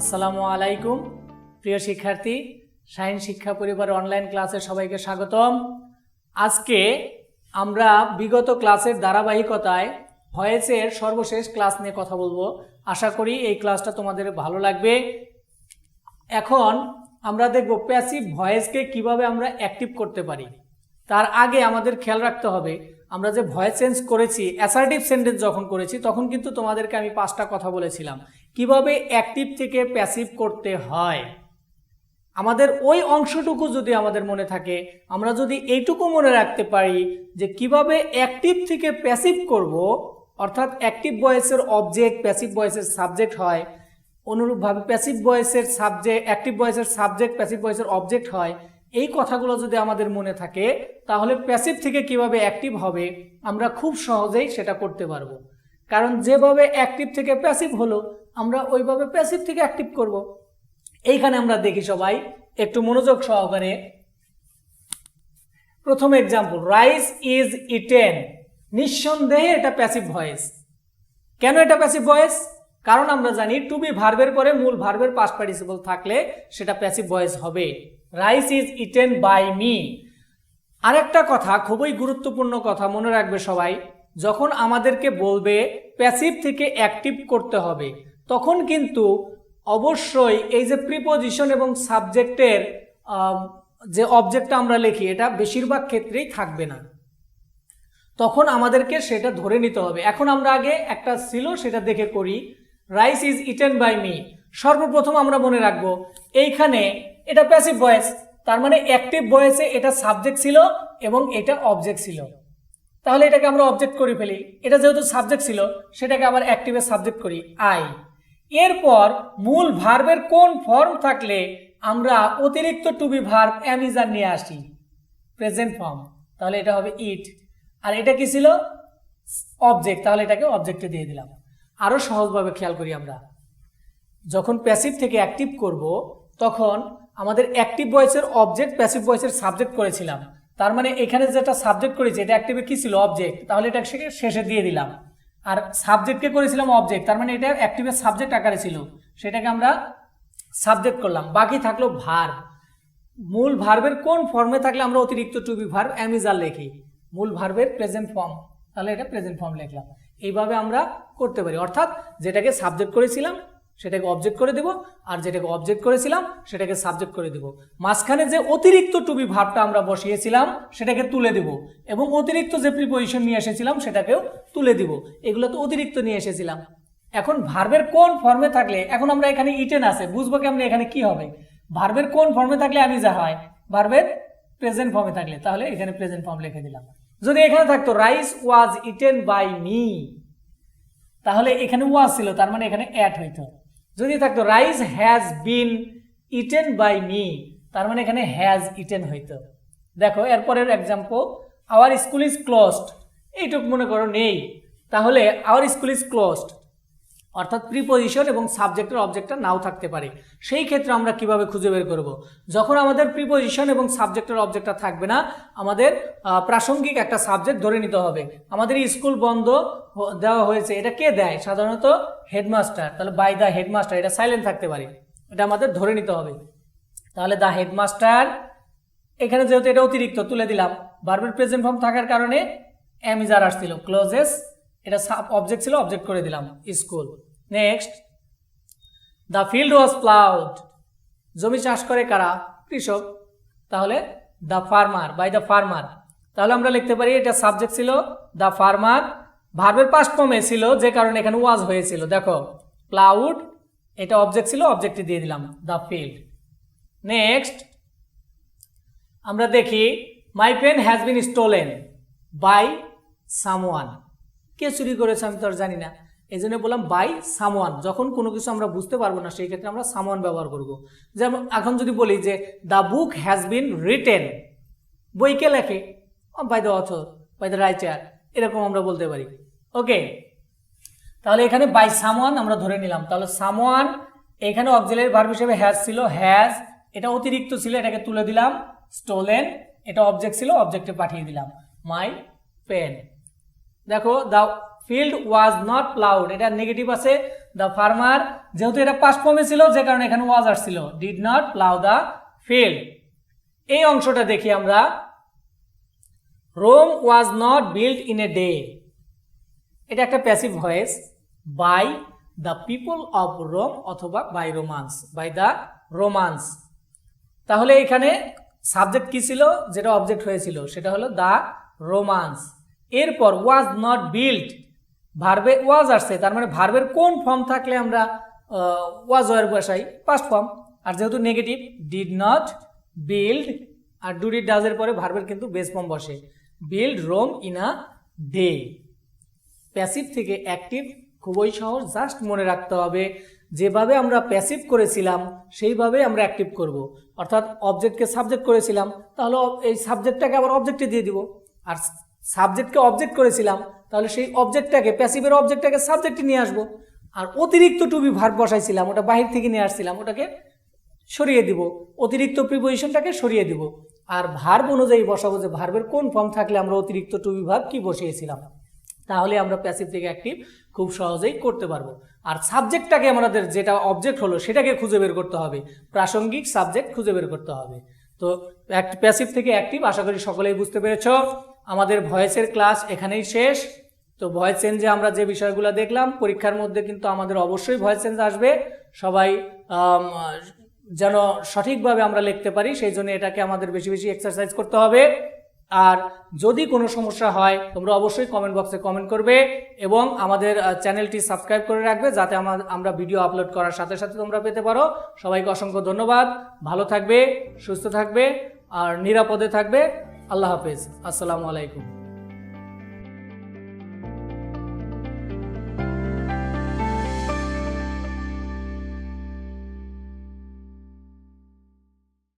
আসসালামু আলাইকুম প্রিয় শিক্ষার্থী, শাহিন শিক্ষা পরিবার অনলাইন ক্লাসে সবাইকে স্বাগতম। আজকে আমরা বিগত ক্লাসের ধারাবাহিকতায় ভয়েসের সর্বশেষ ক্লাস নিয়ে কথা বলবো। আশা করি এই ক্লাসটা তোমাদের ভালো লাগবে। এখন আমরা দেখব প্যাসিভ ভয়েসকে কিভাবে আমরা অ্যাক্টিভ করতে পারি। তার আগে আমাদের খেয়াল রাখতে হবে, আমরা যে ভয়েস চেঞ্জ করেছি, অ্যাসার্টিভ সেন্টেন্স যখন করেছি তখন কিন্তু তোমাদেরকে আমি 5টা কথা বলেছিলাম কিভাবে অ্যাক্টিভ থেকে প্যাসিভ করতে হয়। আমাদের ওই অংশটুকু যদি আমাদের মনে থাকে, আমরা যদি এইটুকু মনে রাখতে পারি যে কিভাবে অ্যাক্টিভ থেকে প্যাসিভ করব, অর্থাৎ অ্যাক্টিভ ভয়েসের অবজেক্ট প্যাসিভ ভয়েসের সাবজেক্ট হয়, অনুরূপভাবে প্যাসিভ ভয়েসের সাবজেক্ট অ্যাক্টিভ ভয়েসের সাবজেক্ট প্যাসিভ ভয়েসের অবজেক্ট হয়, এই কথাগুলো যদি আমাদের মনে থাকে তাহলে প্যাসিভ থেকে কিভাবে অ্যাক্টিভ হবে আমরা খুব সহজেই সেটা করতে পারবো। কারণ যেভাবে অ্যাক্টিভ থেকে প্যাসিভ হলো আমরা ওইভাবে প্যাসিভ থেকে অ্যাক্টিভ করব। এইখানে আমরা দেখি সবাই একটু মনোযোগ সহকারে। প্রথম এক্সাম্পল, রাইস ইজ ইটেন। নিঃসন্দেহে এটা প্যাসিভ ভয়েস। কেন এটা প্যাসিভ ভয়েস? কারণ আমরা জানি টু বি ভার্বের পরে মূল ভার্বের পাস্ট পার্টিসিপল থাকলে সেটা প্যাসিভ ভয়েস হবে। Rice is eaten by me. আরেকটা কথা, খুবই গুরুত্বপূর্ণ কথা মনে রাখবে সবাই, যখন আমাদেরকে বলবে প্যাসিভ থেকে অ্যাক্টিভ করতে হবে তখন কিন্তু অবশ্যই এই যে প্রিপোজিশন এবং সাবজেক্টের যে অবজেক্টটা আমরা লিখি এটা বেশিরভাগ ক্ষেত্রেই থাকবে না, তখন আমাদেরকে সেটা ধরে নিতে হবে। এখন আমরা আগে একটা ছিল সেটা দেখে করি। Rice is eaten by me, সর্বপ্রথম আমরা মনে রাখবো এইখানে এটা প্যাসিভ ভয়েস, তার মানে অ্যাক্টিভ ভয়েসে এটা সাবজেক্ট ছিল এবং এটা অবজেক্ট ছিল, তাহলে এটাকে আমরা অবজেক্ট করে ফেলি। এটা যেহেতু সাবজেক্ট ছিল সেটাকে আবার অ্যাক্টিভের সাবজেক্ট করি আই। এরপর মূল ভার্বের কোন ফর্ম থাকলে আমরা অতিরিক্ত to be verb am is are নিয়ে আসি, প্রেজেন্ট ফর্ম, তাহলে এটা হবে ইট। আর এটা কি ছিল? অবজেক্ট, তাহলে এটাকে অবজেক্টে দিয়ে দিলাম। আরো সহজভাবে খেয়াল করি, আমরা যখন প্যাসিভ থেকে অ্যাক্টিভ করব তখন আমাদের অ্যাক্টিভ ভয়েসের অবজেক্ট প্যাসিভ ভয়েসের সাবজেক্ট করেছিলাম, তার মানে এখানে যেটা সাবজেক্ট করেছি এটা অ্যাক্টিভে কি ছিল? অবজেক্ট, তাহলে এটা শেষে দিয়ে দিলাম। আর সাবজেক্টকে করেছিলাম অবজেক্ট, তার মানে এটা অ্যাক্টিভের সাবজেক্ট আকারে ছিল, সেটাকে আমরা সাবজেক্ট করলাম। বাকি থাকলো ভার্ব। মূল ভার্বের কোন ফর্মে থাকলে আমরা অতিরিক্ত to be verb am is are লিখি? মূল ভার্বের প্রেজেন্ট ফর্ম, তাহলে এটা প্রেজেন্ট ফর্ম লিখলাম। এইভাবে আমরা করতে পারি, অর্থাৎ যেটাকে সাবজেক্ট করেছিলাম সেটাকে অবজেক্ট করে দেব, আর যেটাকে অবজেক্ট করেছিলাম সেটাকে সাবজেক্ট করে দেব। মাঝখানে যে অতিরিক্ত টু বি ভার্বটা আমরা বসিয়েছিলাম সেটাকে তুলে দেব, এবং অতিরিক্ত যে প্রিপোজিশন নিয়ে এসেছিলাম সেটাকেও তুলে দিব। এগুলো তো অতিরিক্ত নিয়ে এসেছিলাম। এখন ভার্বের কোন ফর্মে থাকলে, এখন আমরা এখানে ইটেন আছে, বুঝবো কেমন এখানে কি হবে? ভার্বের কোন ফর্মে থাকলে আমি যা হয়, ভার্বের প্রেজেন্ট ফর্মে থাকলে, তাহলে এখানে প্রেজেন্ট ফর্ম লিখে দিলাম। যদি এখানে থাকতো rice was eaten by me, তাহলে এখানে ওয়াজ ছিল, তার মানে এখানে অ্যাড হইতো। যদি থাকতো rice has been eaten by me, তার মানে এখানে হ্যাজ ইটেন হইতো। দেখো এরপরের example, our school is closed. এইটুকু মনে করো নেই, তাহলে আওয়ার স্কুল ইজ ক্লোজড, অর্থাৎ প্রিপোজিশন এবং সাবজেক্টের অবজেক্টটা নাও থাকতে পারে। সেই ক্ষেত্রে আমরা কিভাবে খুঁজে বের করব? যখন আমাদের প্রিপোজিশন এবং সাবজেক্টের অবজেক্টটা থাকবে না, আমাদের প্রাসঙ্গিক একটা সাবজেক্ট ধরে নিতে হবে। আমাদের স্কুল বন্ধ দেওয়া হয়েছে, এটা কে দেয়? সাধারণত হেডমাস্টার, তাহলে বাই দ্য হেডমাস্টার, এটা সাইলেন্ট থাকতে পারে, এটা আমাদের ধরে নিতে হবে। তাহলে দ্য হেডমাস্টার, এখানে যেহেতু এটা অতিরিক্ত তুলে দিলাম, ভার্বের প্রেজেন্ট ফর্ম থাকার কারণে এম ইজ আর আসছিল, ক্লোজেস, এটা অবজেক্ট ছিল, অবজেক্ট করে দিলাম school. Next, the field was ploughed. জমি চাষ করে কারা? কৃষক, তাহলে the farmer, by the farmer, তাহলে আমরা লিখতে পারি এটা সাবজেক্ট ছিল দ্য ফার্মার, ভার্বের পাস্ট ফর্মে ছিল যে কারণে এখানে ওয়াজ হয়েছিল। দেখো প্লাউড, এটা অবজেক্ট ছিল, অবজেক্টে দিয়ে দিলাম দ্য ফিল্ড। নেক্সট আমরা দেখি, my pen has been stolen by someone. কে চুরি করেছে আমি তো আর জানি না, এই জন্য বললাম বাই সামওয়ান। যখন কোনো কিছু আমরা বুঝতে পারবো না সেই ক্ষেত্রে আমরা সামওয়ান ব্যবহার করব। যেমন এখন যদি বলি যে the book has been written, বই কে লেখে? By the author, by the writer, এরকম আমরা বলতে পারি। ওকে, তাহলে এখানে বাই সামওয়ান আমরা ধরে নিলাম। তাহলে সামওয়ান এখানে অক্সিলারি ভার্ব হিসেবে হ্যাজ ছিল, হ্যাজ এটা অতিরিক্ত ছিল, এটাকে তুলে দিলাম। স্টোলেন এটা অবজেক্ট ছিল, অবজেক্টে পাঠিয়ে দিলাম মাই পেন। দেখো the field was not ploughed, এটা নেগেটিভ আছে। দ্য ফার্মার, যেহেতু এটা পাস্ট ফর্মে ছিল যে কারণে এখানে ওয়াজ আসছিল, did not plough the field. এই অংশটা দেখি আমরা, Rome was not built in a day, এটা একটা passive voice. By the people of Rome অথবা by Romans, by the Romans. তাহলে এখানে সাবজেক্ট কি ছিল, যেটা অবজেক্ট হয়েছিল সেটা হলো দ্য রোমান্স। এরপর ওয়াজ নট বিল্ট, ভার্বে ওয়াজ আসছে, তার মানে ভার্বের কোন ফর্ম থাকলে আমরা ওয়াজ ওয়ার বসাই, পাস্ট ফর্ম। আর যেহেতু নেগেটিভ, ডিড নট বিল্ড, আর ডু ডিড ডাজের পরে ভার্বের কিন্তু বেস ফর্ম বসে, build Rome in a day. Passive থেকে অ্যাক্টিভ খুবই সহজ, জাস্ট মনে রাখতে হবে যেভাবে আমরা প্যাসিভ করেছিলাম সেইভাবে আমরা অ্যাক্টিভ করব। অর্থাৎ অবজেক্টকে সাবজেক্ট করেছিলাম, তাহলে এই সাবজেক্টটাকে আবার অবজেক্টে দিয়ে দিব। আর সাবজেক্টকে অবজেক্ট করেছিলাম, তাহলে সেই অবজেক্টটাকে, প্যাসিভের অবজেক্টটাকে সাবজেক্টে নিয়ে আসবো। আর অতিরিক্ত টু বি ভার্ব বসাইছিলাম, ওটা বাহির থেকে নিয়ে আসছিলাম, ওটাকে সরিয়ে দিব, অতিরিক্ত প্রিপোজিশনটাকে সরিয়ে দিব। আর ভার্ব অনুযায়ী বসাবো যে ভার্বের কোন ফর্ম থাকলে আমরা অতিরিক্ত টু বি ভার্ব কি বসিয়েছিলাম, তাহলে আমরা প্যাসিভ থেকে অ্যাক্টিভ খুব সহজেই করতে পারবো। আর সাবজেক্টটাকে আমাদের যেটা অবজেক্ট হলো সেটাকে খুঁজে বের করতে হবে, প্রাসঙ্গিক সাবজেক্ট খুঁজে বের করতে হবে। তো প্যাসিভ থেকে অ্যাক্টিভ আশা করি সকলেই বুঝতে পেরেছ। আমাদের ভয়েসের ক্লাস এখানেই শেষ। তো ভয়েস চেঞ্জে আমরা যে বিষয়গুলো দেখলাম, পরীক্ষার মধ্যে কিন্তু আমাদের অবশ্যই ভয়েস চেঞ্জ আসবে, সবাই যেন সঠিকভাবে আমরা লিখতে পারি সেই জন্য এটাকে আমাদের বেশি বেশি এক্সারসাইজ করতে হবে। আর যদি কোনো সমস্যা হয় তোমরা অবশ্যই কমেন্ট বক্সে কমেন্ট করবে এবং আমাদের চ্যানেলটি সাবস্ক্রাইব করে রাখবে যাতে আমরা ভিডিও আপলোড করার সাথে সাথে তোমরা পেতে পারো। সবাইকে অসংখ্য ধন্যবাদ, ভালো থাকবে, সুস্থ থাকবে আর নিরাপদে থাকবে। আল্লাহ হাফেজ, আসসালামু আলাইকুম।